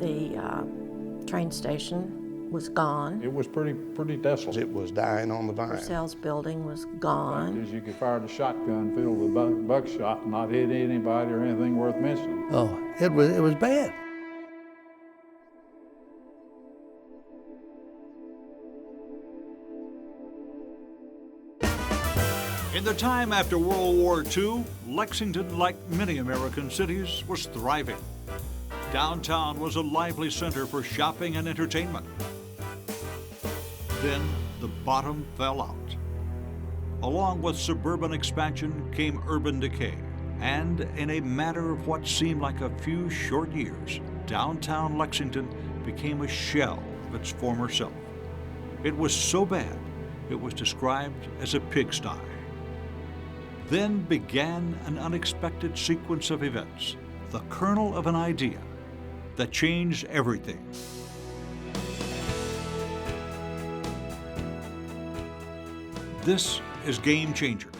The train station was gone. It was pretty desolate. It was dying on the vine. Purcell's building was gone. Because you could fire the shotgun filled with buckshot and not hit anybody or anything worth mentioning. Oh, it was bad. In the time after World War II, Lexington, like many American cities, was thriving. Downtown was a lively center for shopping and entertainment. Then the bottom fell out. Along with suburban expansion came urban decay. And in a matter of what seemed like a few short years, downtown Lexington became a shell of its former self. It was so bad, it was described as a pigsty. Then began an unexpected sequence of events, the kernel of an idea that changed everything. This is Game Changer,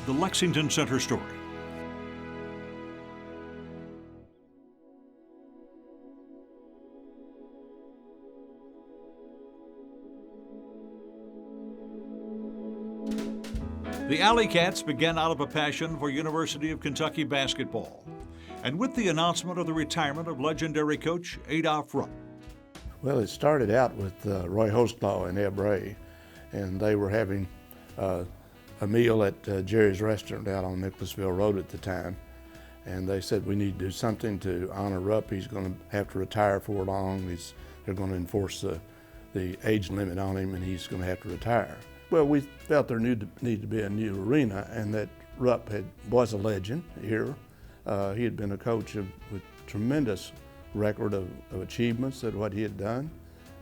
the Lexington Center Story. The Alley Cats began out of a passion for University of Kentucky basketball, and with the announcement of the retirement of legendary coach Adolph Rupp. Well, it started out with Roy Hostlaw and Eb Ray, and they were having a meal at Jerry's restaurant out on Nicholasville Road at the time, and they said we need to do something to honor Rupp. He's going to have to retire for long. They're going to enforce the age limit on him, and he's going to have to retire. Well, we felt there needed to be a new arena, and that Rupp was a legend here. He had been a coach with tremendous record of achievements at what he had done,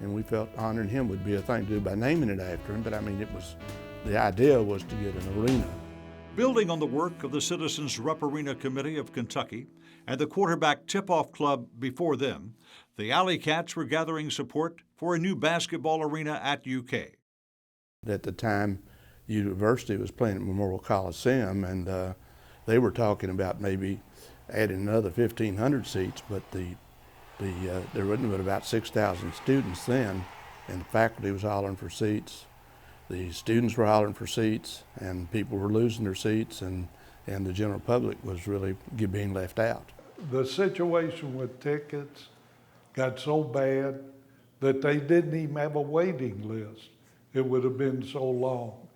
and we felt honoring him would be a thing to do by naming it after him. But I mean, the idea was to get an arena. Building on the work of the Citizens Rupp Arena Committee of Kentucky and the quarterback tip-off club before them, the Alley Cats were gathering support for a new basketball arena at UK. At the time, the university was playing at Memorial Coliseum, and they were talking about maybe adding another 1,500 seats, but there wasn't but about 6,000 students then, and the faculty was hollering for seats. The students were hollering for seats, and people were losing their seats, and the general public was really being left out. The situation with tickets got so bad that they didn't even have a waiting list. It would have been so long.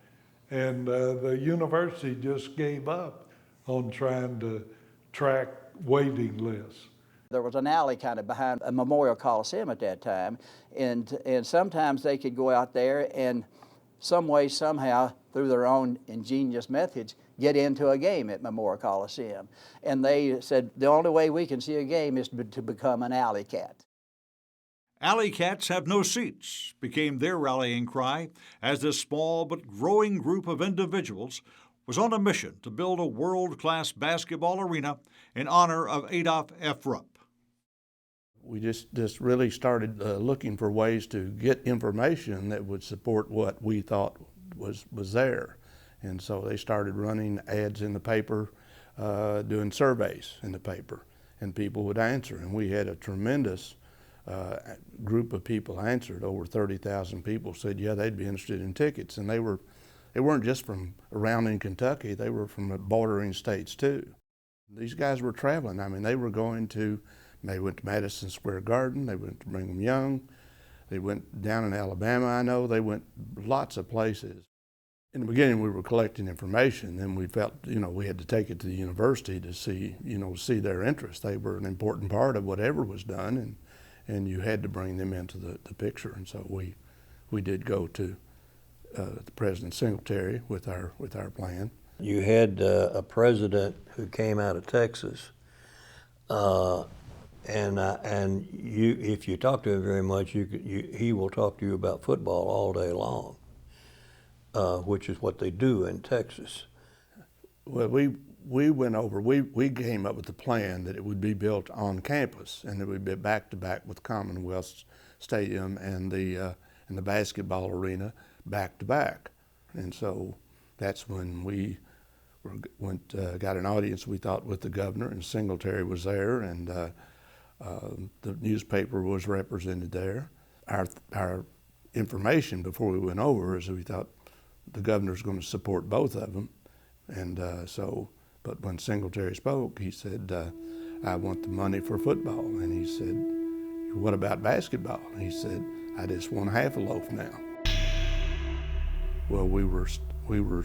And the university just gave up on trying to track waiting lists. There was an alley kind of behind a Memorial Coliseum at that time, and sometimes they could go out there and some way, somehow, through their own ingenious methods, get into a game at Memorial Coliseum. And they said, the only way we can see a game is to become an alley cat. Alley Cats have no seats became their rallying cry as this small but growing group of individuals was on a mission to build a world-class basketball arena in honor of Adolph F. Rupp. We just really started looking for ways to get information that would support what we thought was there. And so they started running ads in the paper, doing surveys in the paper, and people would answer. And we had a tremendous group of people answered. Over 30,000 people said, yeah, they'd be interested in tickets. And they weren't just from around in Kentucky, they were from bordering states too. These guys were traveling. I mean, they went to Madison Square Garden, they went to Brigham Young, they went down in Alabama, I know, they went lots of places. In the beginning, we were collecting information, and we felt, we had to take it to the university to see their interest. They were an important part of whatever was done, and you had to bring them into the picture. And so we did go to the President Singletary with our plan. You had a president who came out of Texas, and you, if you talk to him very much, he will talk to you about football all day long, which is what they do in Texas. Well, we came up with the plan that it would be built on campus, and it would be back to back with Commonwealth Stadium and the basketball arena back to back. And so that's when we got an audience, we thought, with the governor, and Singletary was there, and The newspaper was represented there. Our information before we went over is we thought the governor's going to support both of them. And but when Singletary spoke, he said, I want the money for football. And he said, what about basketball? And he said, I just want half a loaf now. Well, we were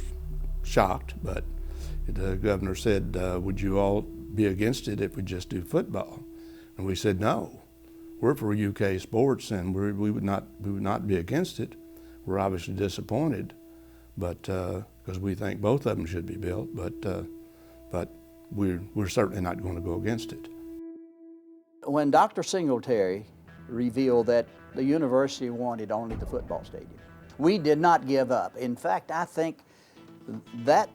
shocked, but the governor said, would you all be against it if we just do football? And we said, no, we're for UK sports, and we would not be against it. We're obviously disappointed, but because we think both of them should be built, but we're certainly not going to go against it. When Dr. Singletary revealed that the university wanted only the football stadium, we did not give up. In fact, I think that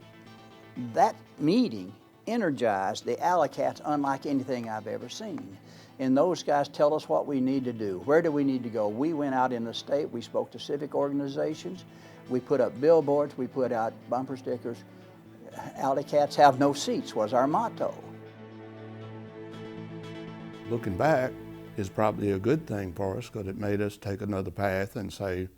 meeting energized the Alley Cats unlike anything I've ever seen. And those guys tell us what we need to do. Where do we need to go? We went out in the state, we spoke to civic organizations, we put up billboards, we put out bumper stickers. Alley Cats have no seats was our motto. Looking back is probably a good thing for us because it made us take another path and say,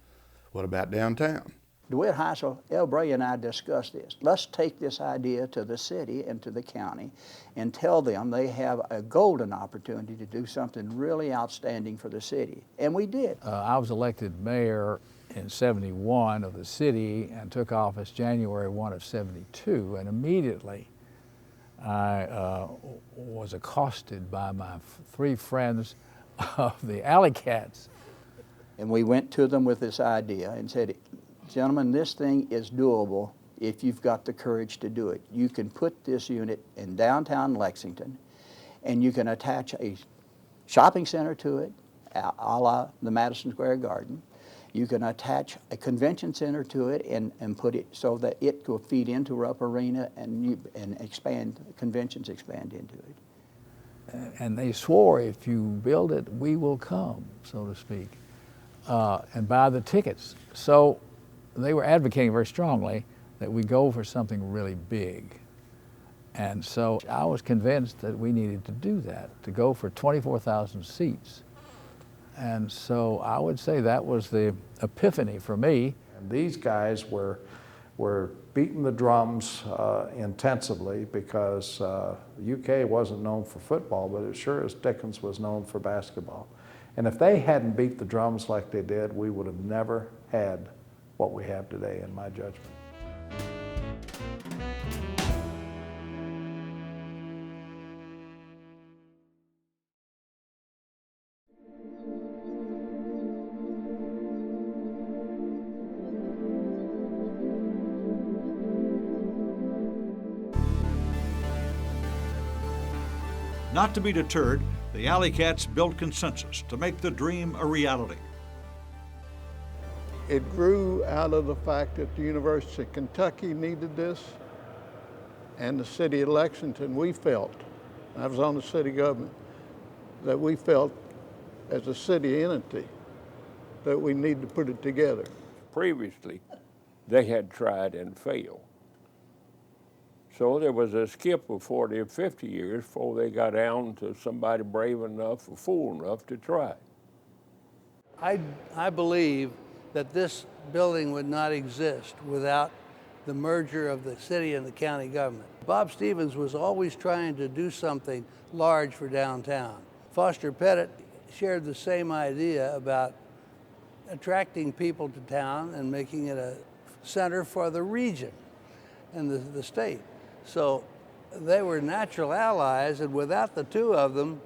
what about downtown? DeWitt High School, El Bray and I discussed this. Let's take this idea to the city and to the county and tell them they have a golden opportunity to do something really outstanding for the city. And we did. I was elected mayor in '71 of the city and took office January 1 of '72, and immediately I was accosted by my three friends of the Alley Cats. And we went to them with this idea and said, gentlemen, this thing is doable if you've got the courage to do it. You can put this unit in downtown Lexington, and you can attach a shopping center to it, a la the Madison Square Garden. You can attach a convention center to it and put it so that it could feed into Rupp Arena and conventions expand into it. And they swore, if you build it, we will come, so to speak, and buy the tickets. So they were advocating very strongly that we go for something really big. And so I was convinced that we needed to do that, to go for 24,000 seats. And so I would say that was the epiphany for me. And these guys were beating the drums intensively because the UK wasn't known for football, but it sure as Dickens was known for basketball. And if they hadn't beat the drums like they did, we would have never had what we have today, in my judgment. Not to be deterred, the Alley Cats built consensus to make the dream a reality. It grew out of the fact that the University of Kentucky needed this, and the city of Lexington, we felt, I was on the city government, that we felt as a city entity that we need to put it together. Previously, they had tried and failed. So there was a skip of 40 or 50 years before they got down to somebody brave enough or fool enough to try. I believe that this building would not exist without the merger of the city and the county government. Bob Stevens was always trying to do something large for downtown. Foster Pettit shared the same idea about attracting people to town and making it a center for the region and the state. So they were natural allies, and without the two of them,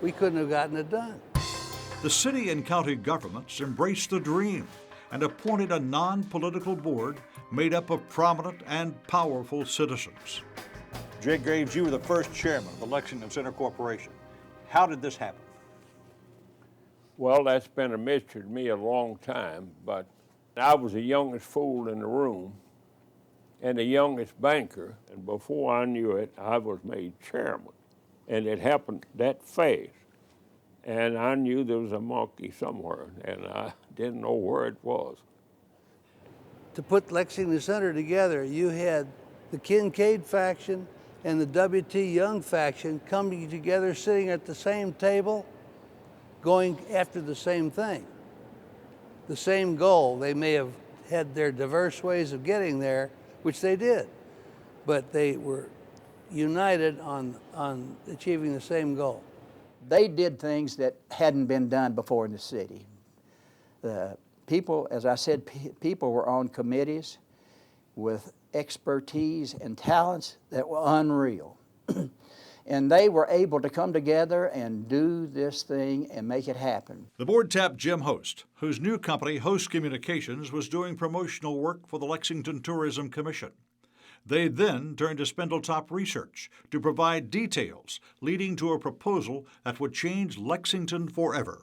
we couldn't have gotten it done. The city and county governments embraced the dream and appointed a non-political board made up of prominent and powerful citizens. Jay Graves, you were the first chairman of the Lexington Center Corporation. How did this happen? Well, that's been a mystery to me a long time, but I was the youngest fool in the room and the youngest banker, and before I knew it, I was made chairman. And it happened that fast. And I knew there was a monkey somewhere, and I didn't know where it was. To put Lexington Center together, you had the Kincaid faction, and the W.T. Young faction coming together, sitting at the same table, going after the same thing, the same goal. They may have had their diverse ways of getting there, which they did, but they were united on achieving the same goal. They did things that hadn't been done before in the city. People, as I said, people were on committees with expertise and talents that were unreal. And they were able to come together and do this thing and make it happen. The board tapped Jim Host, whose new company, Host Communications, was doing promotional work for the Lexington Tourism Commission. They then turned to Spindletop Research to provide details, leading to a proposal that would change Lexington forever.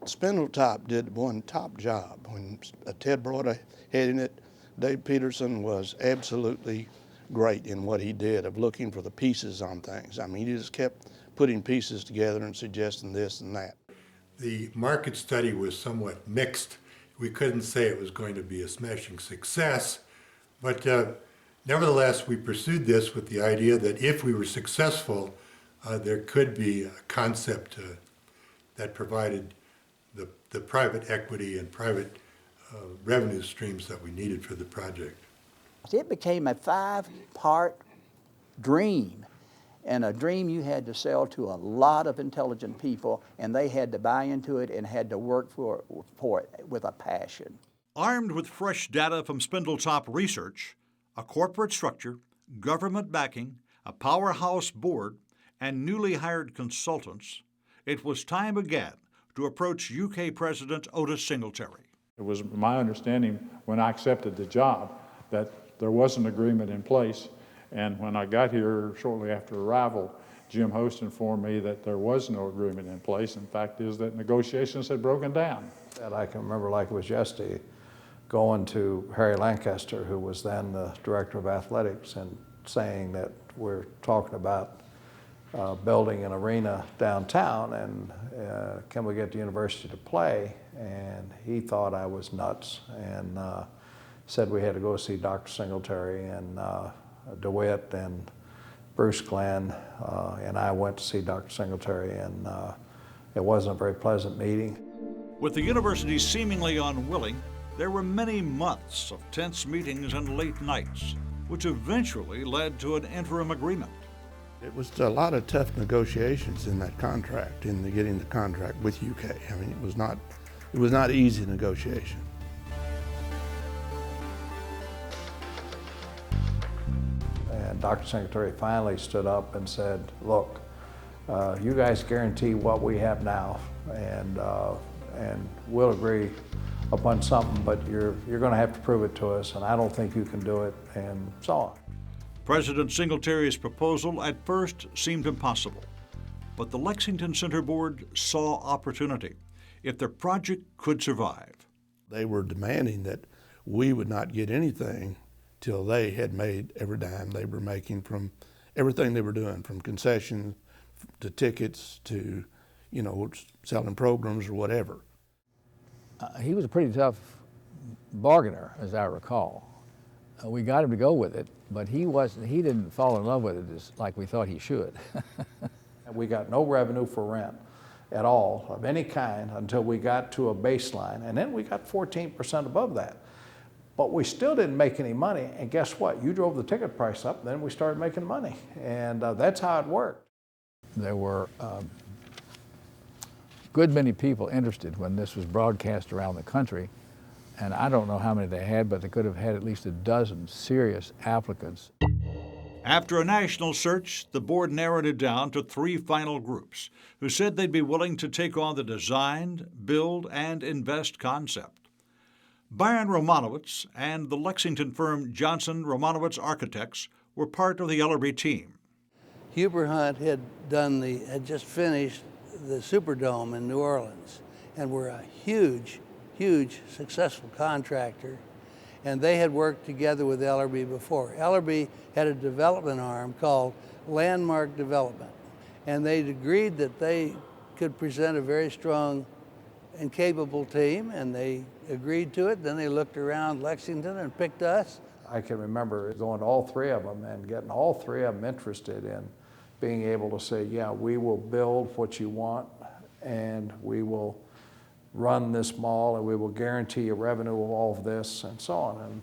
Spindletop did one top job. When Ted Broda heading it, Dave Peterson was absolutely great in what he did of looking for the pieces on things. I mean, he just kept putting pieces together and suggesting this and that. The market study was somewhat mixed. We couldn't say it was going to be a smashing success, but nevertheless, we pursued this with the idea that if we were successful, there could be a concept that provided the private equity and private revenue streams that we needed for the project. It became a 5-part dream, and a dream you had to sell to a lot of intelligent people, and they had to buy into it and had to work for it with a passion. Armed with fresh data from Spindletop Research, a corporate structure, government backing, a powerhouse board, and newly hired consultants, it was time again to approach UK President Otis Singletary. It was my understanding when I accepted the job that there was an agreement in place, and when I got here shortly after arrival, Jim Host informed me that there was no agreement in place. In fact is that negotiations had broken down. And I can remember like it was yesterday, going to Harry Lancaster, who was then the director of athletics, and saying that we're talking about building an arena downtown, and can we get the university to play? And he thought I was nuts, and said we had to go see Dr. Singletary and DeWitt and Bruce Glenn, and I went to see Dr. Singletary, and it wasn't a very pleasant meeting. With the university seemingly unwilling, there were many months of tense meetings and late nights, which eventually led to an interim agreement. It was a lot of tough negotiations in that contract, in getting the contract with UK. I mean, it was not easy negotiation. And Dr. Singletary finally stood up and said, look, you guys guarantee what we have now, and we'll agree upon something, but you're going to have to prove it to us, and I don't think you can do it, and so on. President Singletary's proposal at first seemed impossible, but the Lexington Center Board saw opportunity if the project could survive. They were demanding that we would not get anything till they had made every dime they were making from everything they were doing, from concessions to tickets to, selling programs or whatever. He was a pretty tough bargainer, as I recall. We got him to go with it, but he didn't fall in love with it just like we thought he should. We got no revenue for rent at all of any kind until we got to a baseline, and then we got 14% above that. But we still didn't make any money, and guess what? You drove the ticket price up, and then we started making money, and that's how it worked. There were a good many people interested when this was broadcast around the country, and I don't know how many they had, but they could have had at least a dozen serious applicants. After a national search, the board narrowed it down to 3 final groups who said they'd be willing to take on the design, build, and invest concept. Byron Romanowitz and the Lexington firm Johnson Romanowitz Architects were part of the Ellerby team. Huber Hunt had just finished the Superdome in New Orleans, and were a huge successful contractor, and they had worked together with Ellerby before. Ellerby had a development arm called Landmark Development, and they'd agreed that they could present a very strong and capable team, and they agreed to it. Then they looked around Lexington and picked us. I can remember going to all three of them and getting all three of them interested in being able to say, yeah, we will build what you want, and we will run this mall, and we will guarantee a revenue of all of this, and so on. And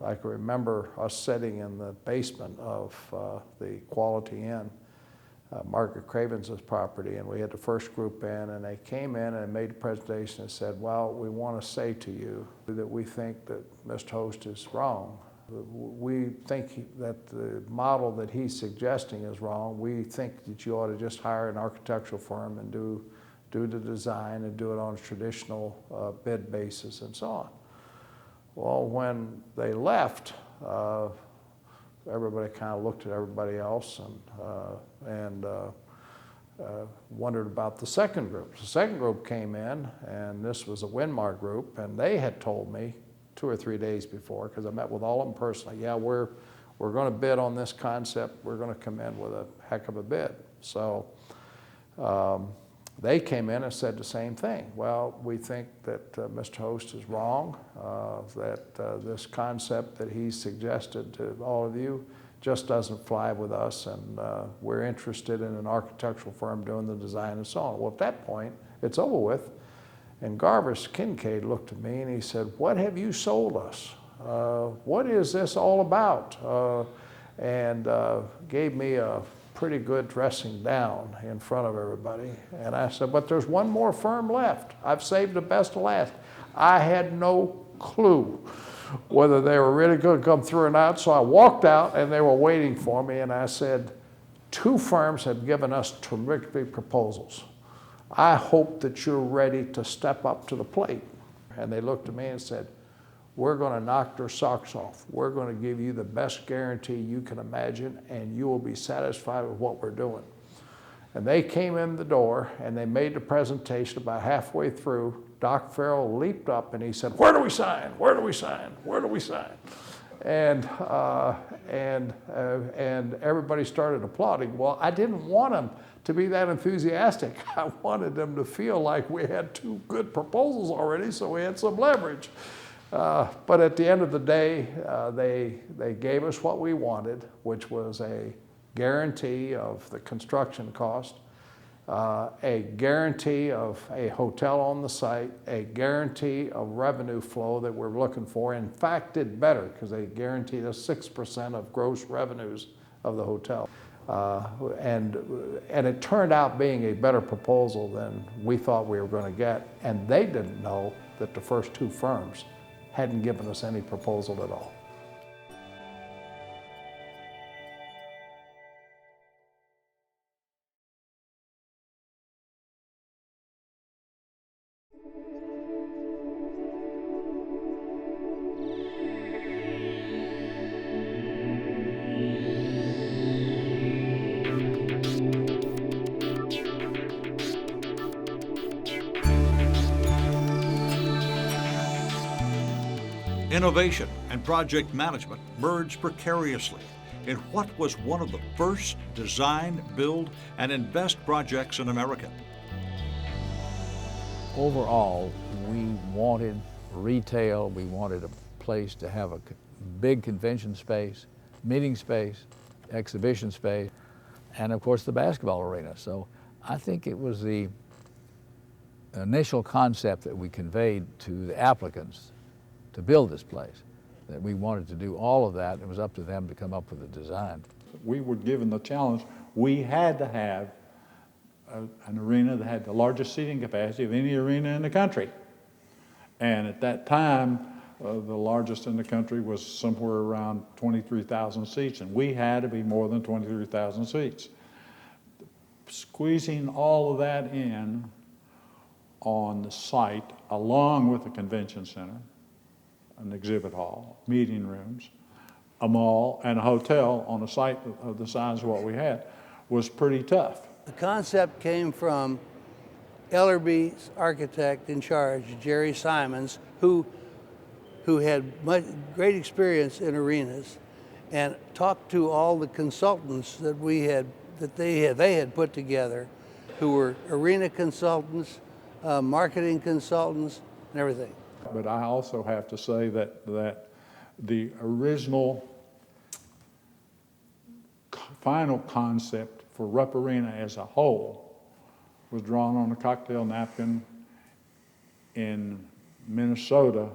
I can remember us sitting in the basement of the Quality Inn, Margaret Craven's property, and we had the first group in, and they came in and made a presentation and said, well, we want to say to you that we think that Mr. Host is wrong. We think that the model that he's suggesting is wrong. We think that you ought to just hire an architectural firm and do the design and do it on a traditional bid basis and so on. Well, when they left, everybody kind of looked at everybody else and wondered about the second group. The second group came in, and this was a Winmar group, and they had told me 2 or 3 days before, because I met with all of them personally, yeah, we're going to bid on this concept. We're going to come in with a heck of a bid. So they came in and said the same thing. Well, we think that Mr. Host is wrong, that this concept that he suggested to all of you just doesn't fly with us, and we're interested in an architectural firm doing the design and so on. Well, at that point, it's over with. And Garvis Kincaid looked at me and he said, what have you sold us? What is this all about? And gave me a pretty good dressing down in front of everybody. And I said, but there's one more firm left. I've saved the best to last. I had no clue whether they were really going to come through or not. So I walked out and they were waiting for me, and I said, 2 firms have given us terrific proposals. I hope that you're ready to step up to the plate. And they looked at me and said, we're going to knock their socks off. We're going to give you the best guarantee you can imagine, and you will be satisfied with what we're doing. And they came in the door and they made the presentation. About halfway through, Doc Farrell leaped up and he said, where do we sign? Where do we sign? Where do we sign? And everybody started applauding. Well, I didn't want them to be that enthusiastic. I wanted them to feel like we had 2 good proposals already, so we had some leverage. But at the end of the day, they gave us what we wanted, which was a guarantee of the construction cost, a guarantee of a hotel on the site, a guarantee of revenue flow that we're looking for. In fact, did better, because they guaranteed us 6% of gross revenues of the hotel. And it turned out being a better proposal than we thought we were going to get. And they didn't know that the first 2 firms hadn't given us any proposal at all. Innovation and project management merged precariously in what was one of the first design, build, and invest projects in America. Overall, we wanted retail. We wanted a place to have a big convention space, meeting space, exhibition space, and of course the basketball arena. So I think it was the initial concept that we conveyed to the applicants to build this place, that we wanted to do all of that. It was up to them to come up with a design. We were given the challenge. We had to have an arena that had the largest seating capacity of any arena in the country. And at that time, the largest in the country was somewhere around 23,000 seats, and we had to be more than 23,000 seats. Squeezing all of that in on the site, along with the convention center, an exhibit hall, meeting rooms, a mall, and a hotel on a site of the size of what we had, was pretty tough. The concept came from Ellerby's architect in charge, Jerry Simons, who had great experience in arenas, and talked to all the consultants that they had put together, who were arena consultants, marketing consultants, and everything. But I also have to say that the original final concept for Rupp Arena as a whole was drawn on a cocktail napkin in Minnesota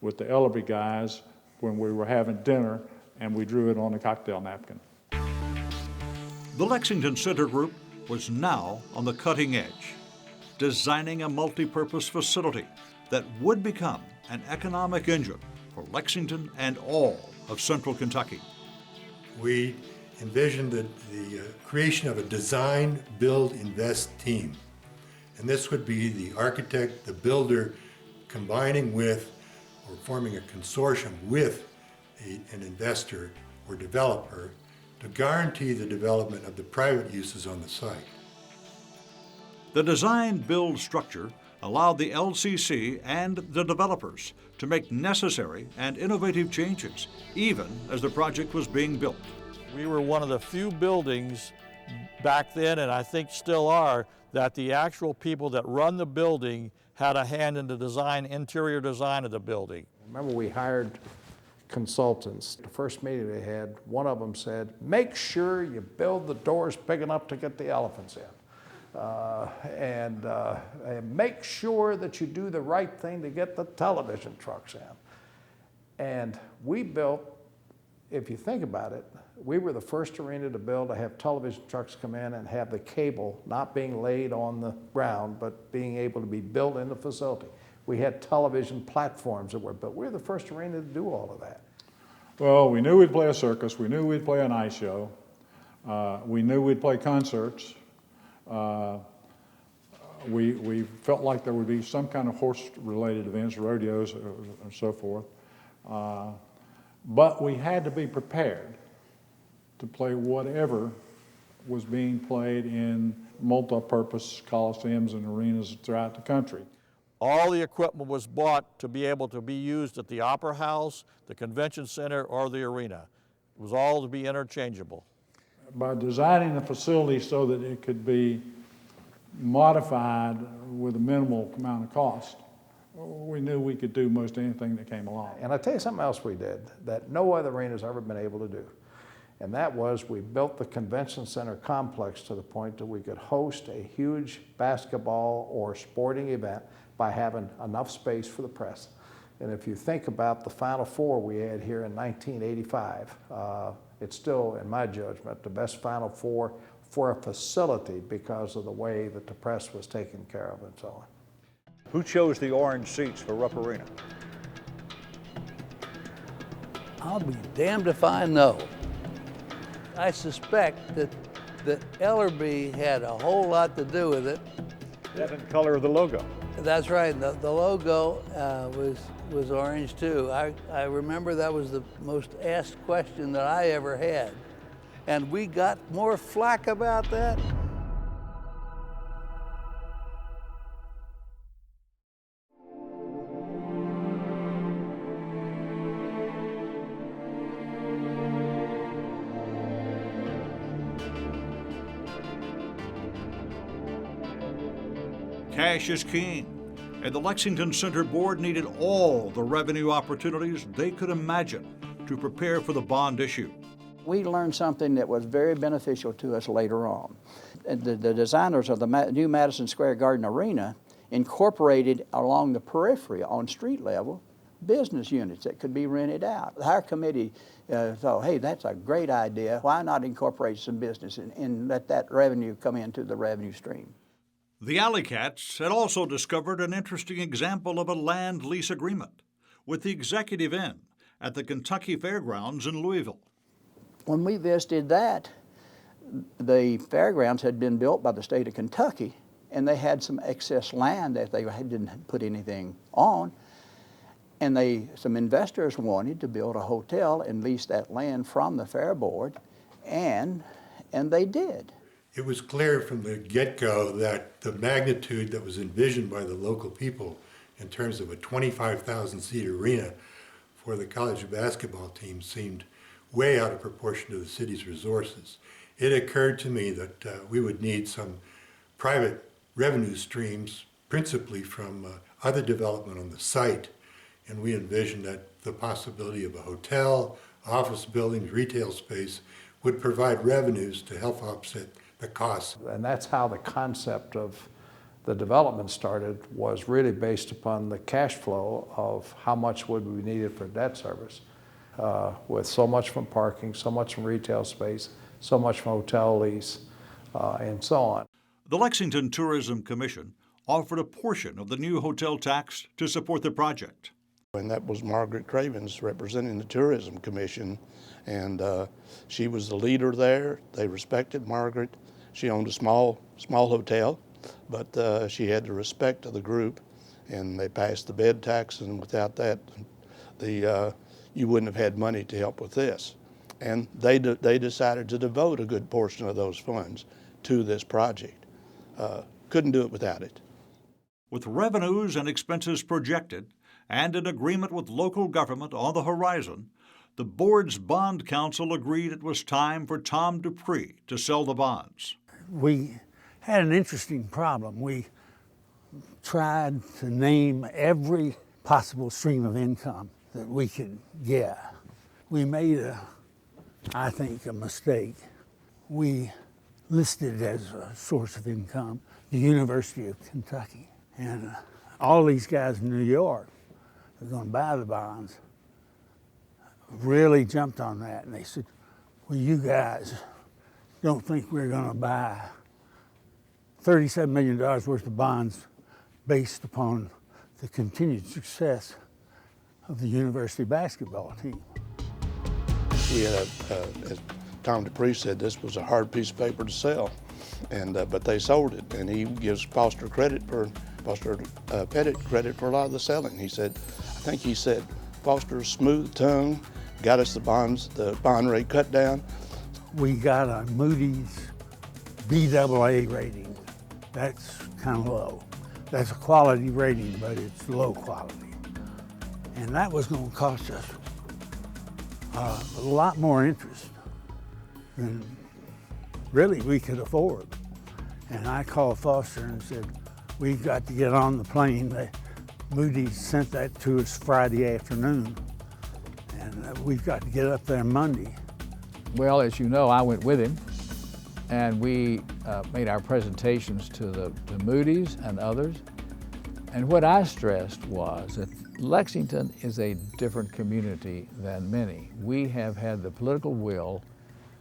with the Ellerby guys when we were having dinner, and we drew it on a cocktail napkin. The Lexington Center Group was now on the cutting edge, designing a multi-purpose facility that would become an economic engine for Lexington and all of central Kentucky. We envisioned the creation of a design, build, invest team. And this would be the architect, the builder, combining with or forming a consortium with an investor or developer to guarantee the development of the private uses on the site. The design-build structure allowed the LCC and the developers to make necessary and innovative changes, even as the project was being built. We were one of the few buildings back then, and I think still are, that the actual people that run the building had a hand in the design, interior design of the building. Remember, we hired consultants. The first meeting they had, one of them said, make sure you build the doors big enough to get the elephants in. And make sure that you do the right thing to get the television trucks in. And we built, if you think about it, we were the first arena to build to have television trucks come in and have the cable not being laid on the ground, but being able to be built in the facility. We had television platforms that were built. We were the first arena to do all of that. Well, we knew we'd play a circus. We knew we'd play an ice show. We knew we'd play concerts. We felt like there would be some kind of horse-related events, rodeos, and so forth. But we had to be prepared to play whatever was being played in multi-purpose coliseums and arenas throughout the country. All the equipment was bought to be able to be used at the Opera House, the Convention Center, or the arena. It was all to be interchangeable. By designing the facility so that it could be modified with a minimal amount of cost, we knew we could do most anything that came along. And I'll tell you something else we did that no other arena's ever been able to do. And that was we built the convention center complex to the point that we could host a huge basketball or sporting event by having enough space for the press. And if you think about the Final Four we had here in 1985, it's still, in my judgment, the best Final Four for a facility because of the way that the press was taken care of and so on. Who chose the orange seats for Rupp Arena? I'll be damned if I know. I suspect that Ellerby had a whole lot to do with it. That and color of the logo. That's right. The logo was orange too. I remember that was the most asked question that I ever had. And we got more flack about that. Cash is king, and the Lexington Center Board needed all the revenue opportunities they could imagine to prepare for the bond issue. We learned something that was very beneficial to us later on. The designers of the new Madison Square Garden Arena incorporated along the periphery on street level business units that could be rented out. Our committee thought, hey, that's a great idea. Why not incorporate some business and let that revenue come into the revenue stream? The Alley Cats had also discovered an interesting example of a land lease agreement with the Executive Inn at the Kentucky Fairgrounds in Louisville. When we visited that, the fairgrounds had been built by the state of Kentucky, and they had some excess land that they didn't put anything on. And some investors wanted to build a hotel and lease that land from the fair board, and they did. It was clear from the get-go that the magnitude that was envisioned by the local people in terms of a 25,000-seat arena for the college basketball team seemed way out of proportion to the city's resources. It occurred to me that we would need some private revenue streams, principally from other development on the site, and we envisioned that the possibility of a hotel, office buildings, retail space would provide revenues to help offset the costs. And that's how the concept of the development started, was really based upon the cash flow of how much would we needed for debt service. With so much from parking, so much from retail space, so much from hotel lease, and so on. The Lexington Tourism Commission offered a portion of the new hotel tax to support the project. And that was Margaret Cravens representing the Tourism Commission, and she was the leader there. They respected Margaret. She owned a small hotel, but she had the respect of the group, and they passed the bed tax, and without that, you wouldn't have had money to help with this. And they decided to devote a good portion of those funds to this project. Couldn't do it without it. With revenues and expenses projected and an agreement with local government on the horizon, the board's bond counsel agreed it was time for Tom Dupree to sell the bonds. We had an interesting problem. We tried to name every possible stream of income that we could get. We made, I think, a mistake. We listed as a source of income the University of Kentucky. And all these guys in New York who are going to buy the bonds really jumped on that, and they said, well, you guys don't think we're going to buy $37 million worth of bonds based upon the continued success of the university basketball team. We had, as Tom Dupree said, this was a hard piece of paper to sell, and but they sold it, and he gives Foster Pettit credit for a lot of the selling. He said, I think he said, Foster's smooth tongue got us the bond rate cut down. We got a Moody's BAA rating. That's kind of low. That's a quality rating, but it's low quality. And that was going to cost us a lot more interest than really we could afford. And I called Foster and said, we've got to get on the plane. Moody's sent that to us Friday afternoon, and we've got to get up there Monday. Well, as you know, I went with him, and we made our presentations to Moody's and others. And what I stressed was that Lexington is a different community than many. We have had the political will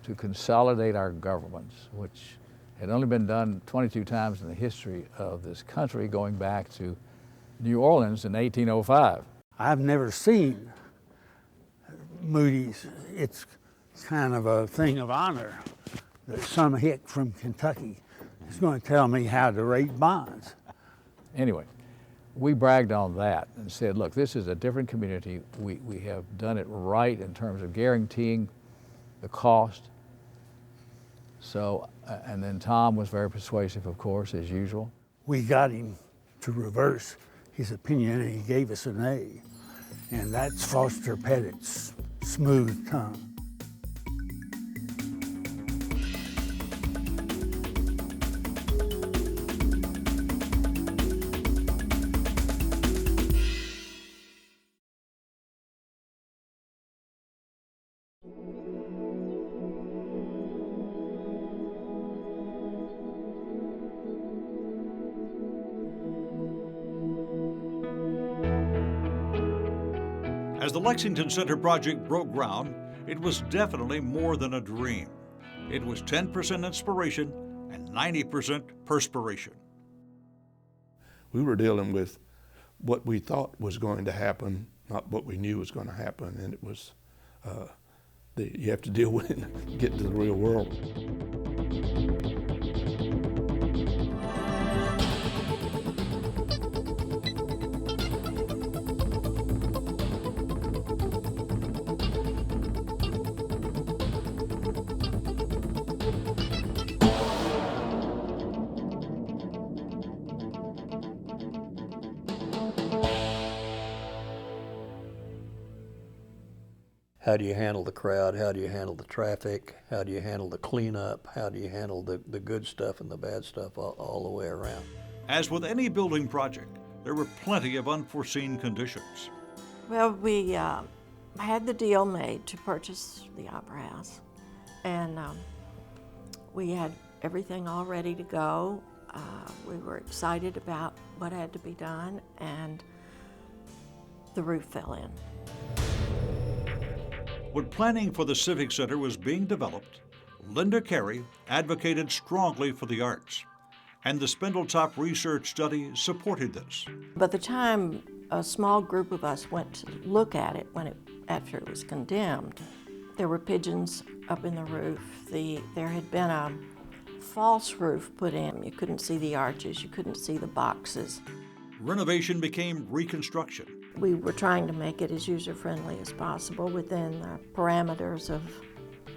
to consolidate our governments, which had only been done 22 times in the history of this country, going back to New Orleans in 1805. I've never seen Moody's. It's kind of a thing of honor that some hick from Kentucky is going to tell me how to rate bonds. Anyway, we bragged on that and said, look, this is a different community. We have done it right in terms of guaranteeing the cost. So, and then Tom was very persuasive, of course, as usual. We got him to reverse his opinion, and he gave us an A. And that's Foster Pettit's smooth tongue. As the Lexington Center project broke ground, it was definitely more than a dream. It was 10% inspiration and 90% perspiration. We were dealing with what we thought was going to happen, not what we knew was going to happen, and it was, you have to deal with it and get into the real world. How do you handle the crowd? How do you handle the traffic? How do you handle the cleanup? How do you handle the good stuff and the bad stuff all the way around? As with any building project, there were plenty of unforeseen conditions. Well, we I had the deal made to purchase the Opera House, and we had everything all ready to go. We were excited about what had to be done, and the roof fell in. When planning for the Civic Center was being developed, Linda Carey advocated strongly for the arts, and the Spindletop Research Study supported this. By the time a small group of us went to look at it after it was condemned, there were pigeons up in the roof. There had been a false roof put in. You couldn't see the arches, you couldn't see the boxes. Renovation became reconstruction. We were trying to make it as user-friendly as possible within the parameters of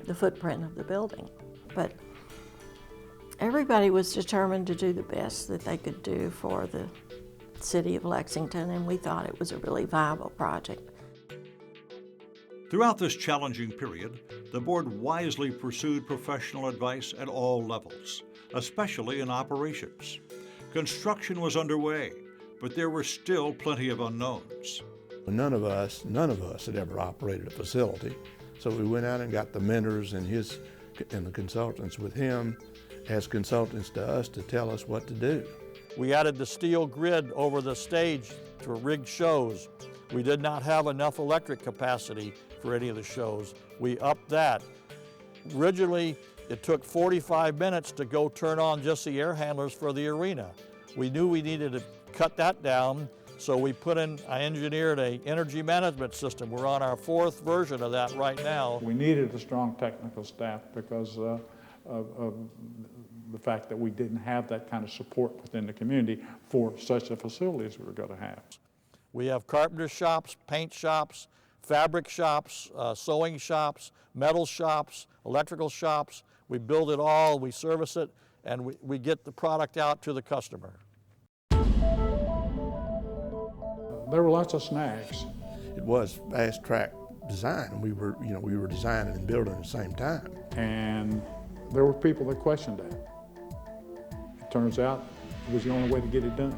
the footprint of the building. But everybody was determined to do the best that they could do for the city of Lexington, and we thought it was a really viable project. Throughout this challenging period, the board wisely pursued professional advice at all levels, especially in operations. Construction was underway, but there were still plenty of unknowns. None of us had ever operated a facility, so we went out and got the mentors and the consultants with him as consultants to us to tell us what to do. We added the steel grid over the stage for rigged shows. We did not have enough electric capacity for any of the shows. We upped that. Originally, it took 45 minutes to go turn on just the air handlers for the arena. We knew we needed to cut that down, so I engineered an energy management system. We're on our 4th version of that right now. We needed a strong technical staff because of the fact that we didn't have that kind of support within the community for such a facility as we were going to have. We have carpenter shops, paint shops, fabric shops, sewing shops, metal shops, electrical shops. We build it all, we service it, and we get the product out to the customer. There were lots of snags. It was fast-track design. We were designing and building at the same time. And there were people that questioned that. It turns out it was the only way to get it done.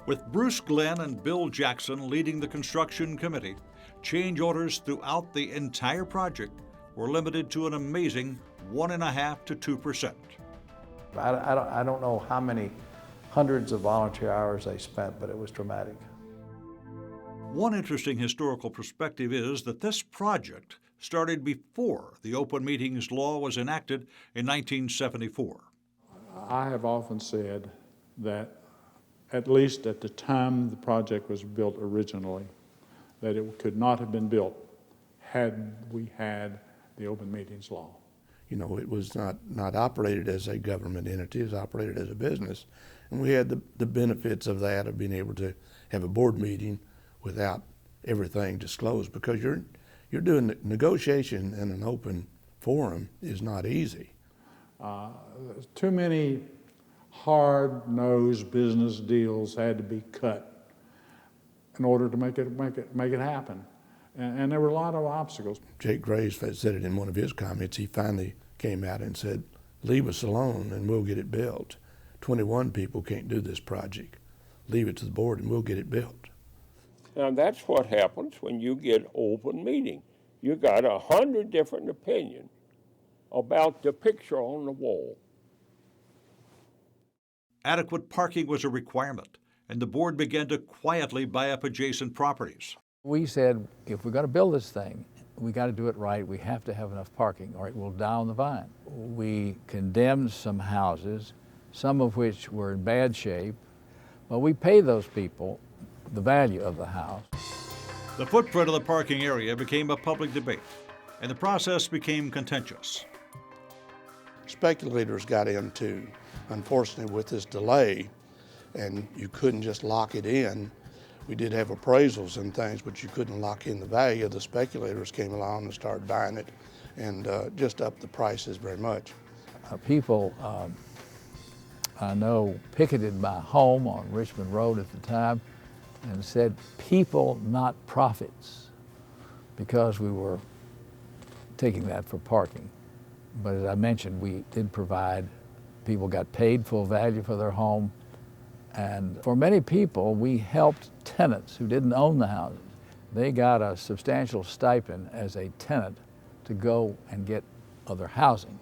With Bruce Glenn and Bill Jackson leading the construction committee, change orders throughout the entire project were limited to an amazing 1.5% to 2%. I don't know how many hundreds of volunteer hours they spent, but it was dramatic. One interesting historical perspective is that this project started before the Open Meetings Law was enacted in 1974. I have often said that at least at the time the project was built originally, that it could not have been built had we had the Open Meetings Law. You know, it was not operated as a government entity, it was operated as a business. And we had the benefits of that, of being able to have a board meeting without everything disclosed, because you're doing negotiation in an open forum is not easy. Too many hard-nosed business deals had to be cut in order to make it happen. And there were a lot of obstacles. Jake Graves said it in one of his comments. He finally came out and said, "Leave us alone and we'll get it built. 21 people can't do this project. Leave it to the board and we'll get it built." Now that's what happens when you get open meeting. You got 100 different opinions about the picture on the wall. Adequate parking was a requirement, and the board began to quietly buy up adjacent properties. We said, if we're going to build this thing, we got to do it right. We have to have enough parking or it will die on the vine. We condemned some houses, some of which were in bad shape, but we paid those people the value of the house. The footprint of the parking area became a public debate, and the process became contentious. Speculators got into, unfortunately, with this delay, and you couldn't just lock it in. We did have appraisals and things, but you couldn't lock in the value. The speculators came along and started buying it and just upped the prices very much. People I know picketed my home on Richmond Road at the time and said, "People, not profits," because we were taking that for parking. But as I mentioned, we did provide, people got paid full value for their home. And for many people, we helped tenants who didn't own the houses they got a substantial stipend as a tenant to go and get other housing.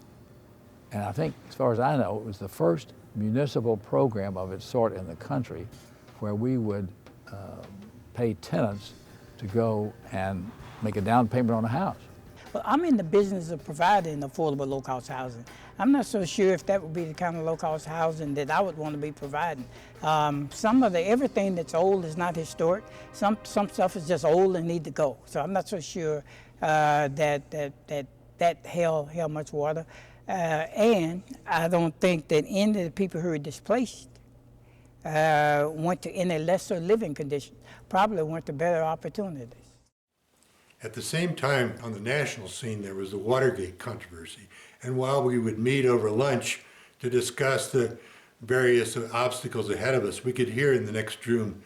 And I think, as far as I know, it was the first municipal program of its sort in the country where we would pay tenants to go and make a down payment on a house. Well, I'm in the business of providing affordable low-cost housing. I'm not so sure if that would be the kind of low-cost housing that I would want to be providing. Everything that's old is not historic. Some stuff is just old and need to go. So I'm not so sure that held much water. And I don't think that any of the people who are displaced went to any lesser living conditions, probably went to better opportunities. At the same time, on the national scene, there was the Watergate controversy. And while we would meet over lunch to discuss the various obstacles ahead of us, we could hear in the next room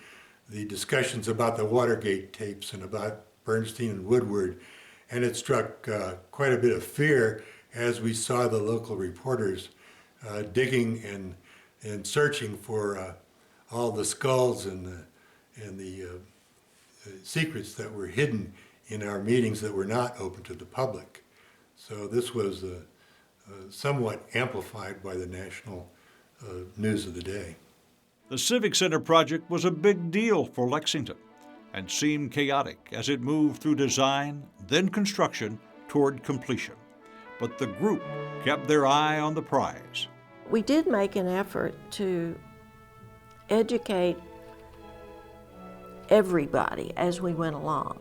the discussions about the Watergate tapes and about Bernstein and Woodward. And it struck quite a bit of fear as we saw the local reporters digging and searching for all the skulls and the secrets that were hidden in our meetings that were not open to the public. So this was somewhat amplified by the national news of the day. The Civic Center project was a big deal for Lexington and seemed chaotic as it moved through design, then construction, toward completion. But the group kept their eye on the prize. We did make an effort to educate everybody as we went along.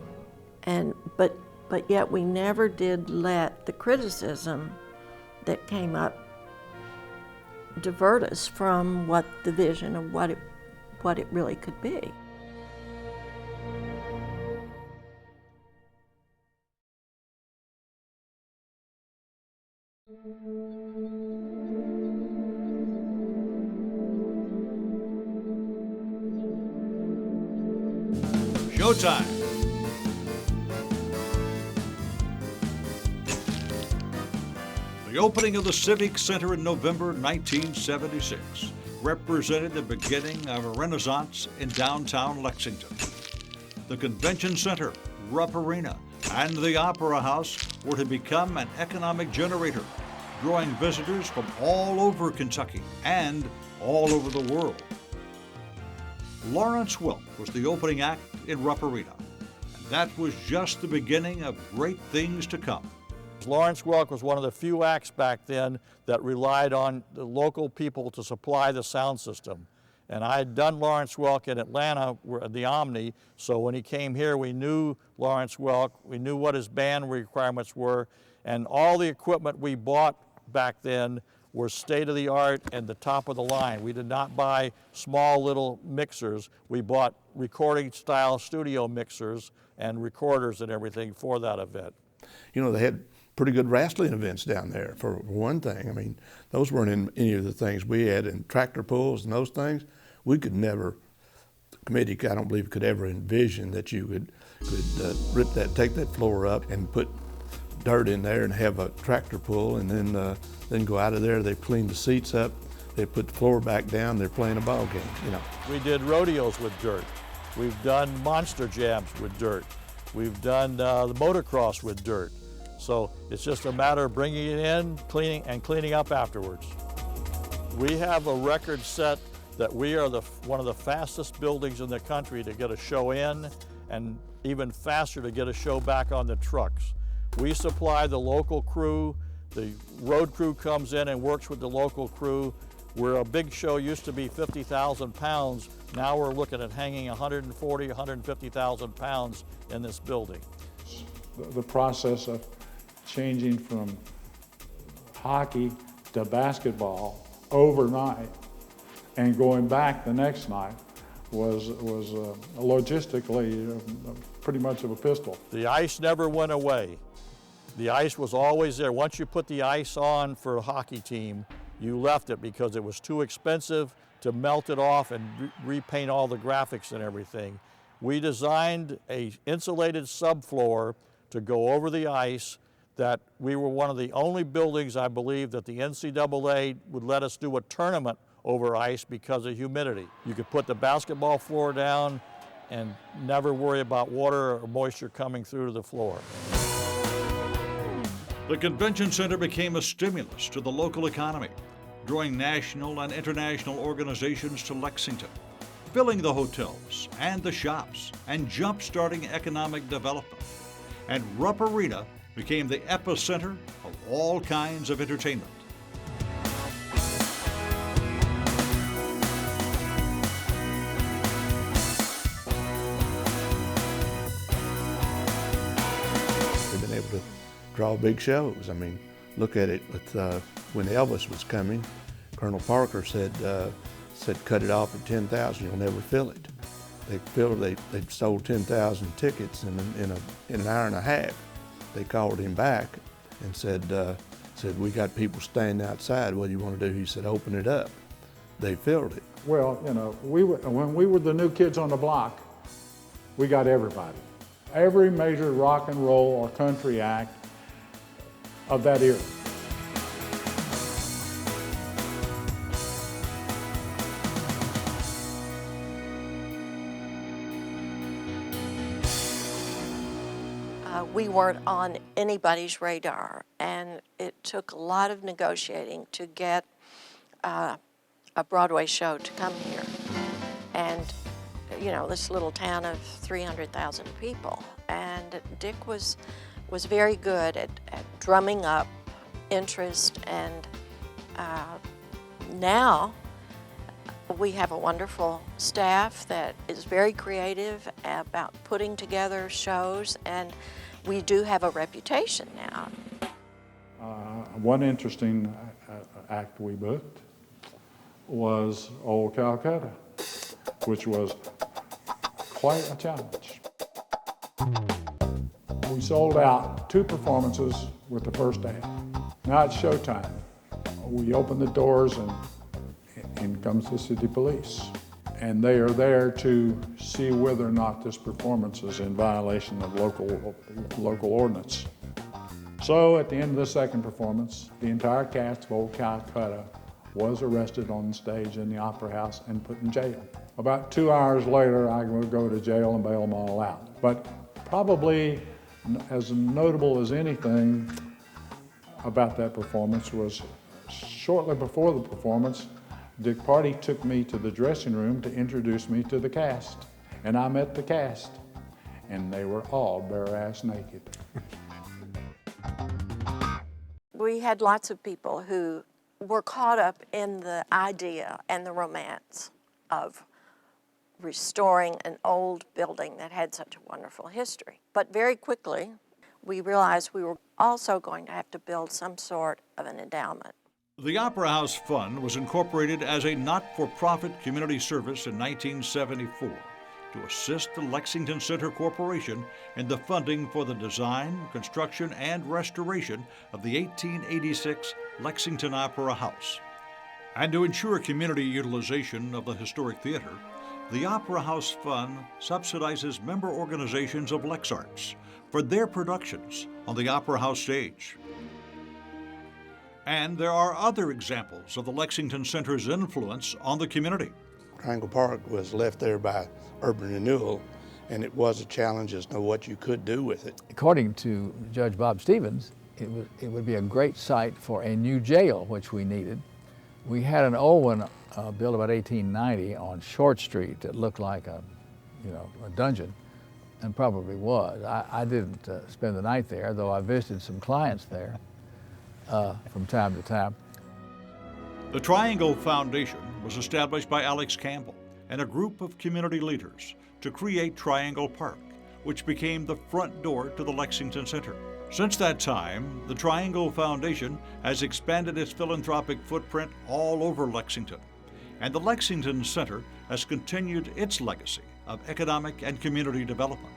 But yet we never did let the criticism that came up divert us from what the vision of what it really could be. Showtime. The opening of the Civic Center in November 1976 represented the beginning of a renaissance in downtown Lexington. The Convention Center, Rupp Arena, and the Opera House were to become an economic generator, drawing visitors from all over Kentucky and all over the world. Lawrence Welk was the opening act in Rupp Arena, and that was just the beginning of great things to come. Lawrence Welk was one of the few acts back then that relied on the local people to supply the sound system. And I had done Lawrence Welk in Atlanta, the Omni, so when he came here, we knew Lawrence Welk, we knew what his band requirements were, and all the equipment we bought back then were state-of-the-art and the top of the line. We did not buy small little mixers. We bought recording-style studio mixers and recorders and everything for that event. You know, they had pretty good wrestling events down there, for one thing. I mean, those weren't in any of the things we had, in tractor pulls and those things. We could never, the committee, I don't believe, could ever envision that you could take that floor up and put dirt in there and have a tractor pull, and then go out of there. They clean the seats up, they put the floor back down, they're playing a ball game, you know. We did rodeos with dirt. We've done monster jams with dirt. We've done the motocross with dirt. So it's just a matter of bringing it in, cleaning up afterwards. We have a record set that we are one of the fastest buildings in the country to get a show in, and even faster to get a show back on the trucks. We supply the local crew. The road crew comes in and works with the local crew. Where a big show used to be 50,000 pounds, now we're looking at hanging 140, 150,000 pounds in this building. The process of changing from hockey to basketball overnight and going back the next night was logistically pretty much of a pistol. The ice never went away. The ice was always there. Once you put the ice on for a hockey team, you left it because it was too expensive to melt it off and repaint all the graphics and everything. We designed an insulated subfloor to go over the ice, that we were one of the only buildings, I believe, that the NCAA would let us do a tournament over ice because of humidity. You could put the basketball floor down, and never worry about water or moisture coming through to the floor. The convention center became a stimulus to the local economy, drawing national and international organizations to Lexington, filling the hotels and the shops, and jump-starting economic development. And Rupp Arena became the epicenter of all kinds of entertainment. They've been able to draw big shows. I mean, look at it with when Elvis was coming, Colonel Parker said cut it off at 10,000, you'll never fill it. They sold 10,000 tickets in an hour and a half. They called him back and said we got people standing outside. What do you want to do? He said, open it up. They filled it. Well, you know, when we were the new kids on the block, we got everybody. Every major rock and roll or country act of that era. We weren't on anybody's radar, and it took a lot of negotiating to get a Broadway show to come here. And, you know, this little town of 300,000 people. And Dick was very good at drumming up interest, and now we have a wonderful staff that is very creative about putting together shows, and we do have a reputation now. One interesting act we booked was Old Calcutta, which was quite a challenge. We sold out 2 performances with the first act. Now it's showtime. We open the doors and in comes the city police. And they are there to see whether or not this performance is in violation of local ordinance. So at the end of the second performance, the entire cast of Old Calcutta was arrested on stage in the Opera House and put in jail. About 2 hours later, I would go to jail and bail them all out. But probably as notable as anything about that performance was shortly before the performance, Dick Party took me to the dressing room to introduce me to the cast. And I met the cast, and they were all bare-ass naked. We had lots of people who were caught up in the idea and the romance of restoring an old building that had such a wonderful history. But very quickly, we realized we were also going to have to build some sort of an endowment. The Opera House Fund was incorporated as a not-for-profit community service in 1974 to assist the Lexington Center Corporation in the funding for the design, construction, and restoration of the 1886 Lexington Opera House. And to ensure community utilization of the historic theater, the Opera House Fund subsidizes member organizations of LexArts for their productions on the Opera House stage. And there are other examples of the Lexington Center's influence on the community. Triangle Park was left there by urban renewal, and it was a challenge as to what you could do with it. According to Judge Bob Stevens, it would be a great site for a new jail, which we needed. We had an old one built about 1890 on Short Street that looked like a dungeon, and probably was. I didn't spend the night there, though I visited some clients there from time to time. The Triangle Foundation was established by Alex Campbell and a group of community leaders to create Triangle Park, which became the front door to the Lexington Center. Since that time, the Triangle Foundation has expanded its philanthropic footprint all over Lexington, and the Lexington Center has continued its legacy of economic and community development.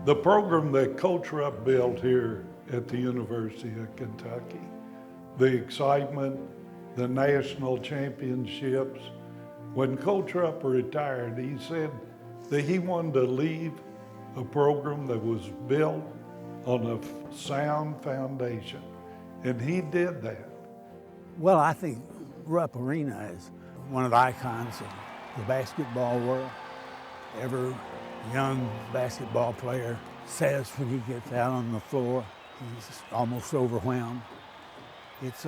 The program that Coach Rupp built here at the University of Kentucky, the excitement the national championships. When Coach Rupp retired, he said that he wanted to leave a program that was built on a sound foundation, and he did that. Well, I think Rupp Arena is one of the icons of the basketball world. Every young basketball player says when he gets out on the floor, he's almost overwhelmed. It's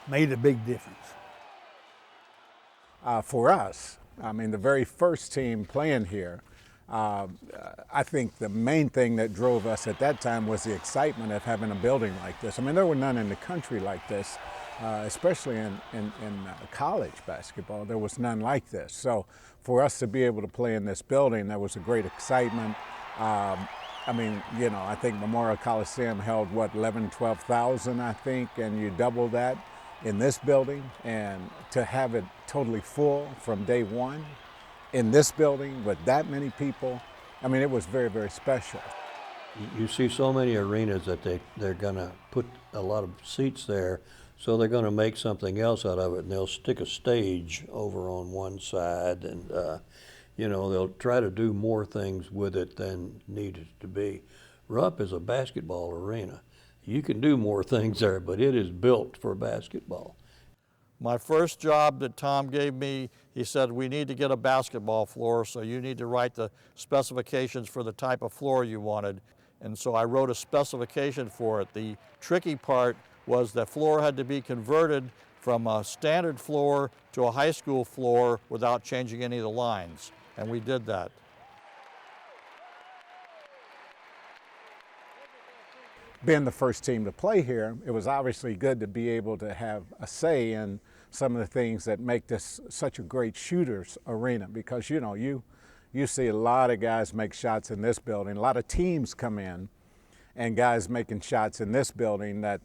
made a big difference. For us, I mean, the very first team playing here, I think the main thing that drove us at that time was the excitement of having a building like this. I mean, there were none in the country like this, especially in college basketball. There was none like this. So for us to be able to play in this building, there was a great excitement. I mean, you know, I think Memorial Coliseum held, what, 11,000, 12,000, I think, and you double that in this building, and to have it totally full from day one in this building with that many people, I mean, it was very, very special. You see so many arenas that they're gonna put a lot of seats there, so they're gonna make something else out of it, and they'll stick a stage over on one side, and you know, they'll try to do more things with it than needed to be. Rupp is a basketball arena. You can do more things there, but it is built for basketball. My first job that Tom gave me, he said, we need to get a basketball floor, so you need to write the specifications for the type of floor you wanted. And so I wrote a specification for it. The tricky part was that floor had to be converted from a standard floor to a high school floor without changing any of the lines, and we did that. Being the first team to play here, it was obviously good to be able to have a say in some of the things that make this such a great shooters arena, because you know, you see a lot of guys make shots in this building, a lot of teams come in and guys making shots in this building that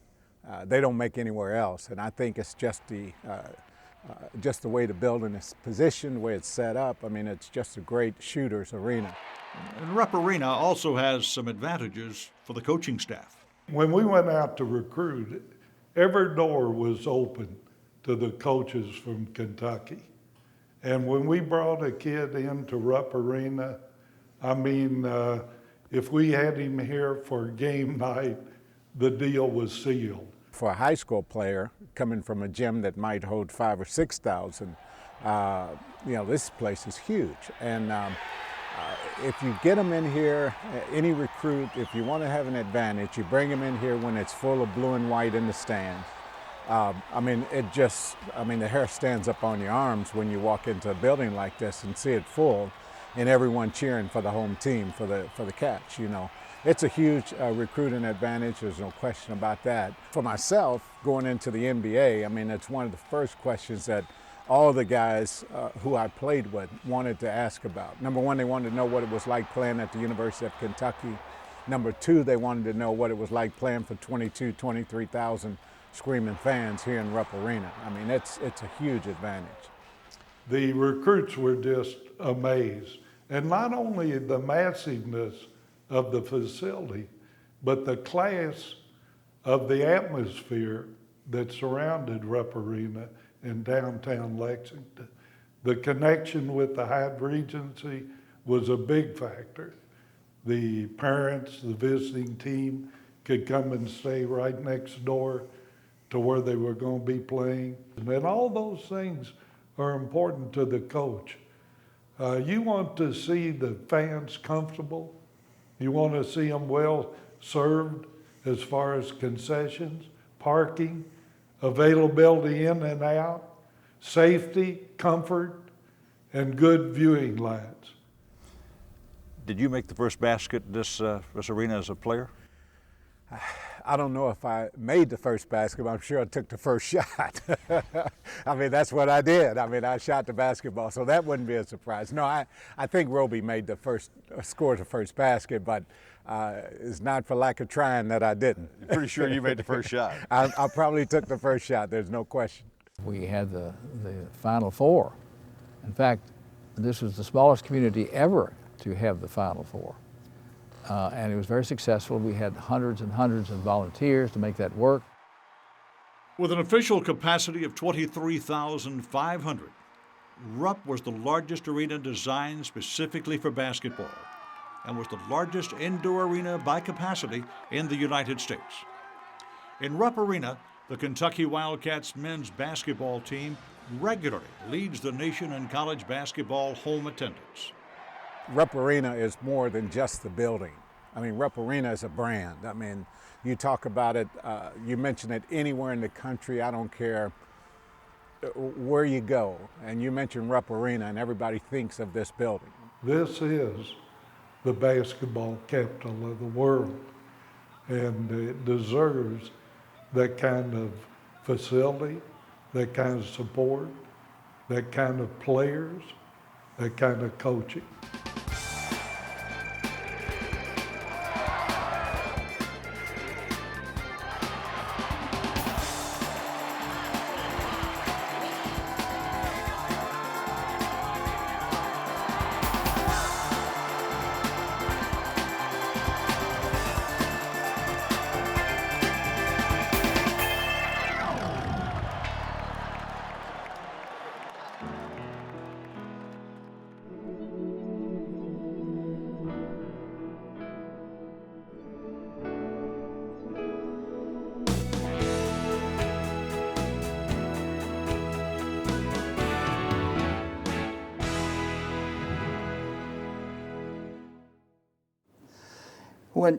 they don't make anywhere else. And I think it's just the way the building is positioned, the way it's set up. I mean, it's just a great shooters arena. And Rupp Arena also has some advantages for the coaching staff. When we went out to recruit, every door was open to the coaches from Kentucky. And when we brought a kid into Rupp Arena, I mean, if we had him here for game night, the deal was sealed. For a high school player coming from a gym that might hold 5,000 or 6,000, you know, this place is huge. And if you get them in here, any recruit, if you want to have an advantage, you bring them in here when it's full of blue and white in the stands. I mean, the hair stands up on your arms when you walk into a building like this and see it full, and everyone cheering for the home team for the catch. You know, it's a huge recruiting advantage. There's no question about that. For myself, going into the NBA, I mean, it's one of the first questions that all the guys who I played with wanted to ask about. Number one, they wanted to know what it was like playing at the University of Kentucky. Number two, they wanted to know what it was like playing for 23,000 screaming fans here in Rupp Arena. I mean, it's a huge advantage. The recruits were just amazed. And not only the massiveness of the facility, but the class of the atmosphere that surrounded Rupp Arena in downtown Lexington. The connection with the Hyde Regency was a big factor. The parents, the visiting team could come and stay right next door to where they were going to be playing. And all those things are important to the coach. You want to see the fans comfortable. You want to see them well served as far as concessions, parking, availability in and out, safety, comfort, and good viewing lines. Did you make the first basket in this arena as a player? I don't know if I made the first basket, but I'm sure I took the first shot. I mean, that's what I did. I mean, I shot the basketball, so that wouldn't be a surprise. No, I think Roby made scored the first basket, but it's not for lack of trying that I didn't. You're pretty sure you made the first shot. I probably took the first shot, there's no question. We had the Final Four. In fact, this was the smallest community ever to have the Final Four. And it was very successful. We had hundreds and hundreds of volunteers to make that work. With an official capacity of 23,500, Rupp was the largest arena designed specifically for basketball and was the largest indoor arena by capacity in the United States. In Rupp Arena, the Kentucky Wildcats men's basketball team regularly leads the nation in college basketball home attendance. Rupp Arena is more than just the building. I mean, Rupp Arena is a brand. I mean, you talk about it, you mention it anywhere in the country, I don't care where you go, and you mention Rupp Arena and everybody thinks of this building. This is the basketball capital of the world, and it deserves that kind of facility, that kind of support, that kind of players, that kind of coaching.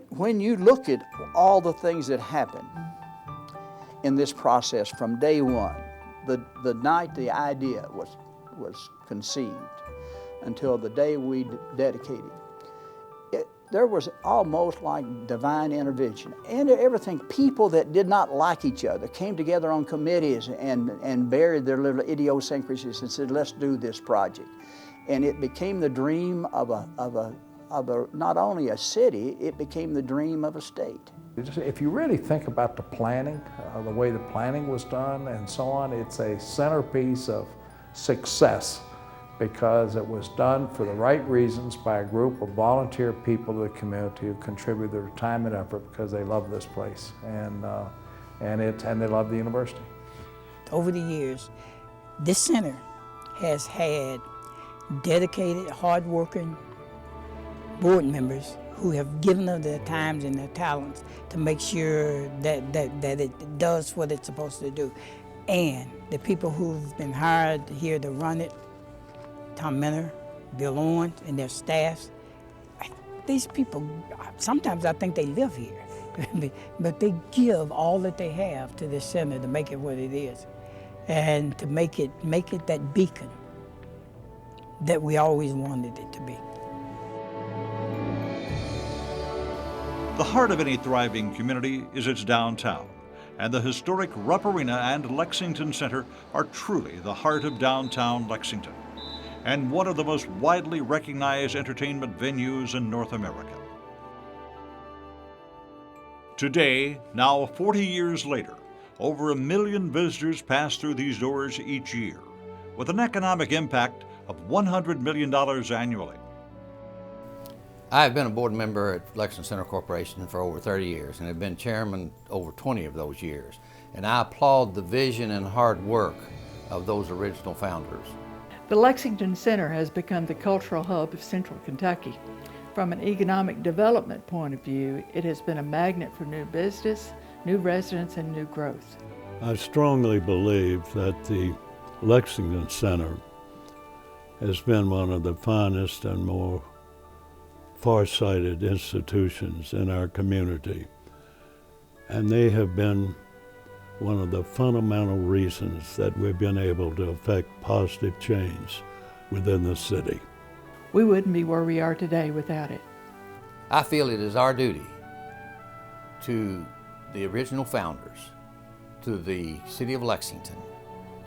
When you look at all the things that happen in this process from day one, the night the idea was conceived until the day we dedicated, there was almost like divine intervention. And everything, people that did not like each other came together on committees and buried their little idiosyncrasies and said, let's do this project. And it became the dream of not only a city, it became the dream of a state. If you really think about the planning, the way the planning was done and so on, it's a centerpiece of success because it was done for the right reasons by a group of volunteer people of the community who contribute their time and effort because they love this place and they love the university. Over the years, this center has had dedicated, hard-working board members who have given of their times and their talents to make sure that it does what it's supposed to do. And the people who've been hired here to run it, Tom Minner, Bill Owens, and their staffs, these people, sometimes I think they live here, but they give all that they have to this center to make it what it is, and to make it that beacon that we always wanted it to be. The heart of any thriving community is its downtown, and the historic Rupp Arena and Lexington Center are truly the heart of downtown Lexington, and one of the most widely recognized entertainment venues in North America. Today, now 40 years later, over 1 million visitors pass through these doors each year, with an economic impact of $100 million annually. I have been a board member at Lexington Center Corporation for over 30 years and have been chairman over 20 of those years. And I applaud the vision and hard work of those original founders. The Lexington Center has become the cultural hub of Central Kentucky. From an economic development point of view, it has been a magnet for new business, new residents, and new growth. I strongly believe that the Lexington Center has been one of the finest and more far-sighted institutions in our community. And they have been one of the fundamental reasons that we've been able to affect positive change within the city. We wouldn't be where we are today without it. I feel it is our duty to the original founders, to the city of Lexington,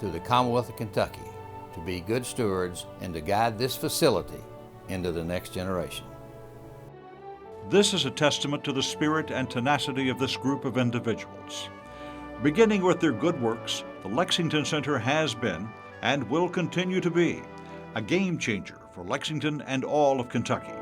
to the Commonwealth of Kentucky, to be good stewards and to guide this facility into the next generation. This is a testament to the spirit and tenacity of this group of individuals. Beginning with their good works, the Lexington Center has been, and will continue to be, a game changer for Lexington and all of Kentucky.